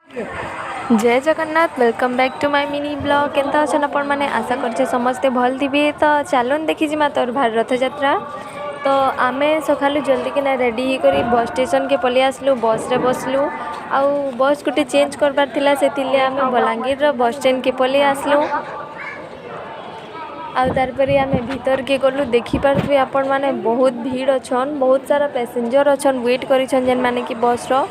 जय Jagannath welcome back to my mini blog केनता अछन आपण माने आशा करछे समस्ते भल दिबे। तो चलन देखि जिमा तोर भार रथ यात्रा। तो आमे सखालु जल्दी किना रेडी करी बस स्टेशन के पलि आसलु। बस रे बसलु आउ बस गुटे चेंज करबार थिला सेतिले आमे बलांगीर रो बस स्टैंड के पलि आसलु। आउ तार परे आमे भीतर के गलु देखि पारथि आपण माने बहुत भीड़ अछन, बहुत सारा पैसेंजर अछन वेट करिछन जेन माने कि बस रो।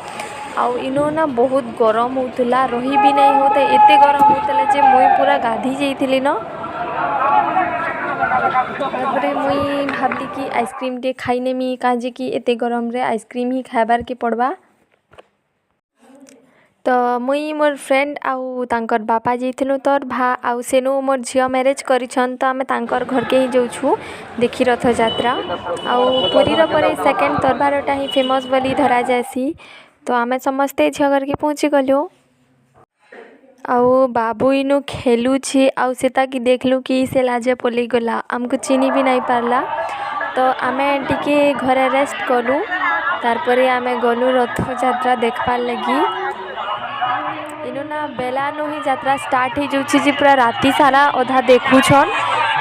आउ इनो ना बहुत गरम होतला रही भी नहीं होते एते गरम होतला जे मुई पूरा गाधी जाइथिली न। तारपरे मुई भाबली कि आइसक्रीम टे खाई नेमी काजे कि एते गरम रे आइसक्रीम ही खाबार के पड़बा। तो मुई मोर फ्रेंड आउ तांकर बापा जाइथिलु तोर भा आउ सेनु मोर झियो मैरिज करिछन। तो आमे तांकर घर के ही जाउछु देखि रथ यात्रा। आउ पुरी रो परे सेकंड दरबारटा ही फेमस बोली धरा जायसी। तो आमे समस्ते झियो घर के पहुँची गलु। आउ बाबू इनु खेलु छी आउ सेता कि देखलु कि से लाजे पलि गला आमको चिनी भी नहीं पारला। तो आमे टिके घरे रेस्ट कलु तारपरे आमे गलु रथ यात्रा देखबार लगी। इनु ना बेला नु ही यात्रा स्टार्ट ही जाउछि जे पूरा राती सारा अधा देखुछन।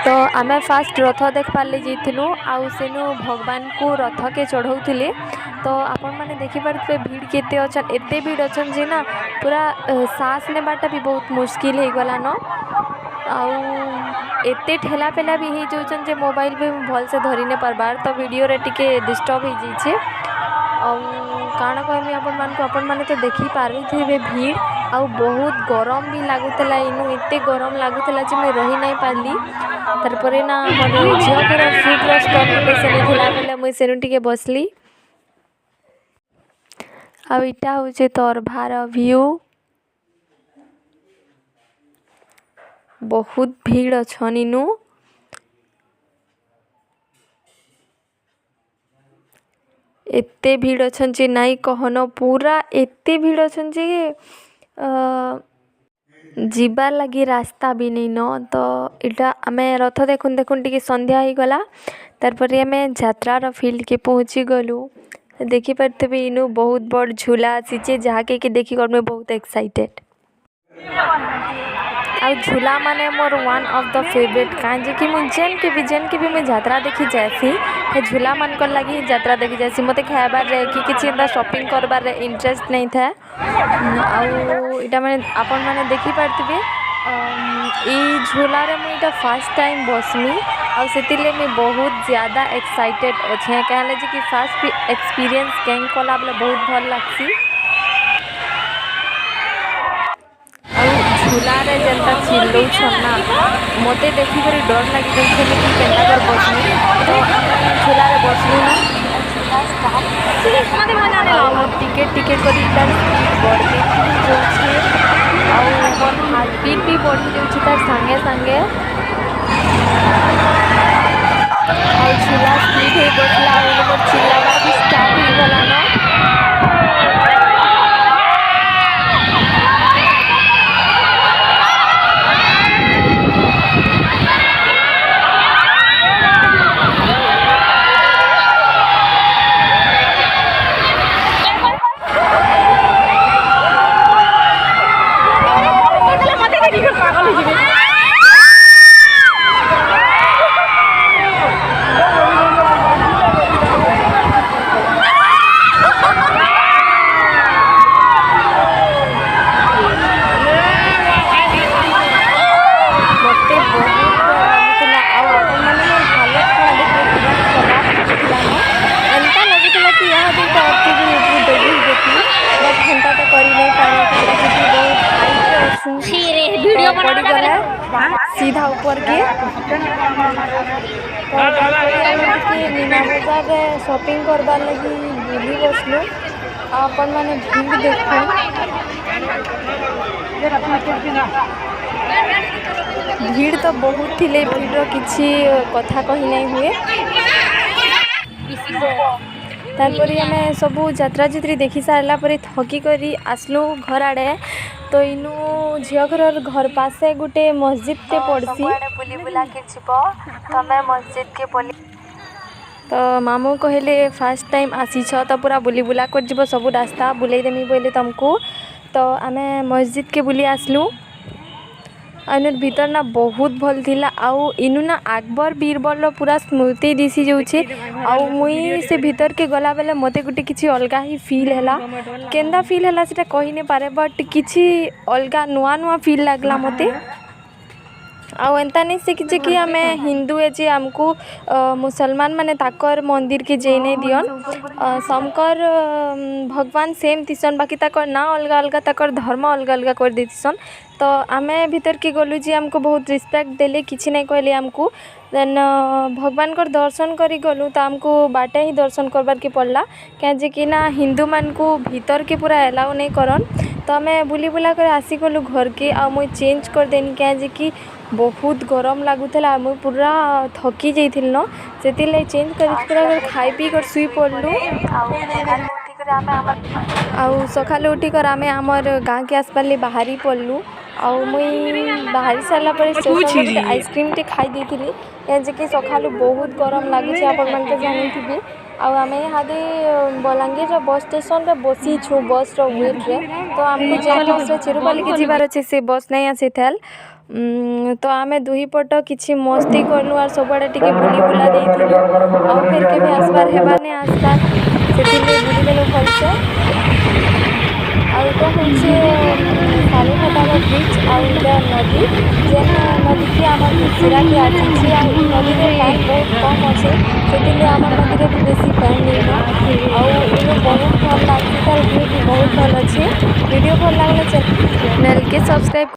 तो आमे फास्ट रथ देखबार ले जाइथिलु आउ सेनु भगवान को रथ के चढ़ौथिले। तो आपण माने देखि पारथि भीड़ केते अछन, एते भीड़ अछन जे ना पूरा सांस नेबाटा भी बहुत मुश्किल हे गला न। आउ एते ठेला पेला भी हे जाउछन जे मोबाइल भी भल से धरि ने पारबार। तो वीडियो रे टिके डिस्टर्ब हे जाइछे। आउ काना कहमी आपण माने तो देखि पारथिबे भीड़ आउ बहुत गरम भी लागुतला। इनु एते गरम लागुतला जे मैं रही नहीं पारली। तारपरे ना हमर झियो के फूड रो स्टॉल पे सेने थिला बेले मुई सेनु टिके बसली। आउ इटा होचे तोर भार व्यू बहुत भीड़ अछन इनु। एते भीड़ अछन जे नाई कहनो पूरा एते भीड़ अछन जे जीबार लगी रास्ता भी नहीं न। तो इटा आमे रथ देखुन देखुन टिके संध्या ही गला। तारपरे आमे यात्रा रो फील्ड के पहुँची गलु। देखि पारथबे इनु बहुत बड़ झूला आसीचे जहाके कि देखि कर मैं बहुत एक्साइटेड। आउ झूला माने more one of the favourite काजे कि मुझे जेन के भी मैं यात्रा देखि जासी हे झूला मान कर लगी यात्रा देखि जासी। मते खाइबार रे कि किछि एंदा शॉपिंग करबार रे इंटरेस्ट नहीं था। आउ इटा माने आपण माने देखि पारथिबे ई झूला रे मुई इटा फर्स्ट टाइम बसमी आउ सेतिले मैं बहुत ज़्यादा एक्साइटेड अच्छे कहले जे कि फर्स्ट एक्सपीरियंस कैन कला बले बहुत भल लागसी। झूला रे जनता चिल्लौ छना मते देखि करी डर लागि जाउछे कि केनता कर बसनी। तो झूला रे बसलु ना मते मजा आले लाउ टिकेट करी तार स्पीड बढ़ते जाउछे आउ मोर हार्ट बीट भी बढ़ी जाउछे तार संगे संगे। आउ झूला स्पीड हे बसला आउ मोर चिल्लाबा भी स्टार्ट हो गला ना। सीधा ऊपर के मीना बजार शॉपिंग करबार लगी बुली बसलु। आपण माने भीड़ देखो भीड़ तो बहुत थिले भीड़ किछि कथा कहि नहीं हुए। तारपरे आमे सबू यात्रा जित्री देखि सारला परे थकी करी आसलु घर आड़े। तो इनु झियो घर पासे गुटे मस्जिद ते पड़सी बुली बुला के छिपो तमे मस्जिद के पली। तो मामू कहले फास्ट टाइम आसी तो पूरा बुली बुला कर जीव सब रास्ता बुले देमी बोले तुमको। तो तो आमे मस्जिद के बुली आसलु अनर भीतर ना बहुत भल थिला आउ इनु ना अकबर बीरबल पूरा स्मृति दिसी जाउछे आउ मुई से भीतर के गला बेले मते गुटे किछि अलगा ही फील हैला केंदा फील हैला सेटा कहि नै पारे बट किछि अलगा नुआ नुआ फील लागला मते आउ एंता नहीं से कि आमे हिंदू है जे हमको मुसलमान माने ताकर मंदिर के जे नहीं दियन समकर भगवान सेम थिसन बाकी ताकर ना अलग अलग ताकर धर्म अलग अलग कर देथिसन तो आमे भीतर के गलु जी हमको बहुत रिस्पेक्ट देले किछि नहीं कहले हमको देन भगवान कर दर्शन करी गलु तो हमको बाटे ही दर्शन करबार के पड़ला क्या जे कि ना हिंदू मान को भीतर के पूरा एलाउ नहीं करन तो आमे बुली बुला कर आसी गलु घर के आ मुई चेंज कर देनी क्या जे कि बहुत गरम लगुला मुई पूरा थकी जाइल न से चेंज कर खाई पी कर सुई पड़लु आउ सकाल उठिकर आमे आमर गाँ के आसपास बाहरी पड़लु आउ मुई बाहरी सारा पर स्टेशन आइसक्रीम टे खाई देथिली जे कि सकालू बहुत गरम लगुच आपण मन तो जानी आउ आमे हादे बलांगीर बस स्टेशन रे बसी छु बस रो वेट रे तो हमको जे बस रे चिरुबाली के जीवार अच्छे से बस नहीं आसी थाल तो आमे दुही पट किछि मस्ती करलु और सबआडे टिके बुली बुला देथिलु आउ फिर के भी आसबार हेबाने आसता सेति बुली देलु भलसे आउ तो होचे सालीघाटार बीच आउ नदी जेन नदी की आमर सिरा के आछि आ नदी रे पानी बहुत कम अच्छे से आमर नदी रे बेसी पानी नहीं आउ इनो बहुत भल लागछि तार व्यू भी बहुत भल अच्छे वीडियो भल लागले चैनल के सब्सक्राइब